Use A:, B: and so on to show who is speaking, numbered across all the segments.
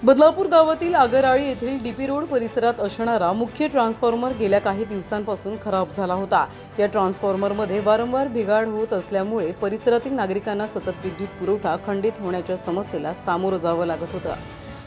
A: बदलापूर गावातील आगराळी येथील DP road परिसरात असणारा मुख्य ट्रान्सफॉर्मर गेल्या काही दिवसांपासून खराब झाला होता। या ट्रान्सफॉर्मरमध्ये वारंवार बिघाड होत असल्यामुळे परिसरातील नागरिकांना सतत विद्युत पुरवठा खंडित होण्याच्या समस्येला सामोरं जावं लागत होतं।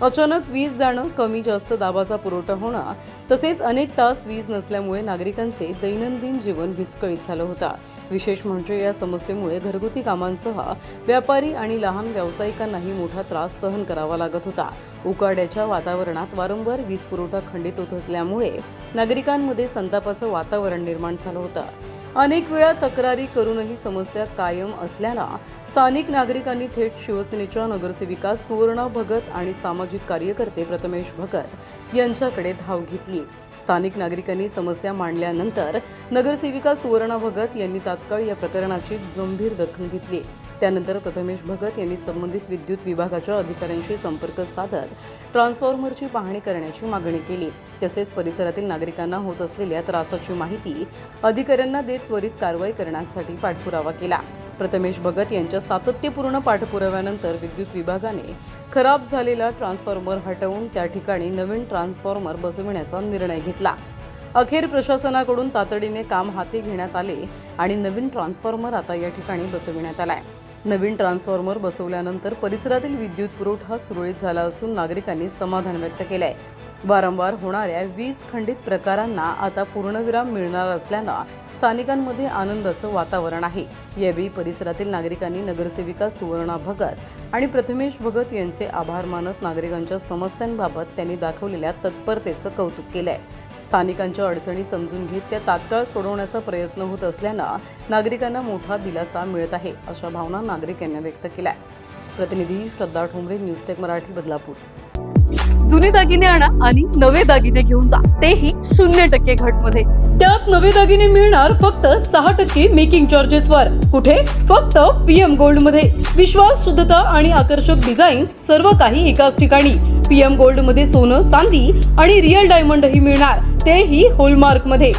A: अचानक वीज जाणं, कमी जास्त दाबाचा पुरवठा होणं तसेच अनेक तास वीज नसल्यामुळे नागरिकांचे दैनंदिन जीवन विस्कळीत झालं होतं। विशेष म्हणजे या समस्येमुळे घरगुती कामांसह व्यापारी आणि लहान व्यावसायिकांनाही मोठा त्रास सहन करावा लागत होता। उकाड्याच्या वातावरणात वारंवार वीज पुरवठा खंडित होत असल्यामुळे नागरिकांमध्ये संतापाचं वातावरण निर्माण झालं होतं। अनेक वेळा तक्रारी करूनही समस्या कायम असल्यानं स्थानिक नागरिकांनी थेट शिवसेनेच्या नगरसेविका सुवर्णा भगत आणि सामाजिक कार्यकर्ते प्रथमेश भगत यांच्याकडे धाव घेतली। स्थानिक नागरिकांनी समस्या मांडल्यानंतर नगरसेविका सुवर्णा भगत यांनी तात्काळ या प्रकरणाची गंभीर दखल घेतली। त्यानंतर प्रथमेश भगत यांनी संबंधित विद्युत विभागाच्या अधिकाऱ्यांशी संपर्क साधत ट्रान्सफॉर्मरची पाहणी करण्याची मागणी केली। तसेच परिसरातील नागरिकांना होत असलेल्या त्रासाची माहिती अधिकाऱ्यांना देत त्वरित कारवाई करण्यासाठी पाठपुरावा केला। प्रथमेश भगत यांच्या सातत्यपूर्ण पाठपुराव्यानंतर विद्युत विभागाने खराब झालेला ट्रान्सफॉर्मर हटवून त्या ठिकाणी नवीन ट्रान्सफॉर्मर बसविण्याचा निर्णय घेतला। अखेर प्रशासनाकडून तातडीने काम हाती घेण्यात आले आणि नवीन ट्रान्सफॉर्मर आता या ठिकाणी बसविण्यात आलाय। नवीन ट्रान्सफॉर्मर बसवल्यानंतर परिसरातील विद्युत पुरवठा सुरळीत झाला असून नागरिकांनी समाधान व्यक्त केलंय। वारंवार होणाऱ्या वीज खंडित प्रकारांना आता पूर्णविराम मिळणार असल्यानं स्थानिकांमध्ये आनंदाचं वातावरण आहे। यावेळी परिसरातील नागरिकांनी नगरसेविका सुवर्णा भगत आणि प्रथमेश भगत यांचे आभार मानत नागरिकांच्या समस्यांबाबत त्यांनी दाखवलेल्या तत्परतेचं कौतुक केलंय। स्थानिकांच्या अडचणी समजून घेत त्या तात्काळ सोडवण्याचा प्रयत्न होत असल्यानं नागरिकांना मोठा दिलासा मिळत आहे, अशा भावना नागरिकांनी व्यक्त केल्या। प्रतिनिधी श्रद्धा ठोंबरे, न्यूज टेक मराठी, बदलापूर।
B: जुने दागिने आणा आणि नवे दागिने घेऊन जा, तेही 0% घट मध्ये।
A: त्यात नवे दागिने मिळणार फक्त 6% मेकिंग चार्जेस वर। कुठे? फक्त पीएम गोल्ड मध्ये। विश्वास, शुद्धता आणि आकर्षक डिझाईन्स सर्व काही एकाच ठिकाणी। पीएम गोल्ड मध्ये सोनं, चांदी आणि रिअल डायमंड ही मिळणार, तेही हॉलमार्क मध्ये।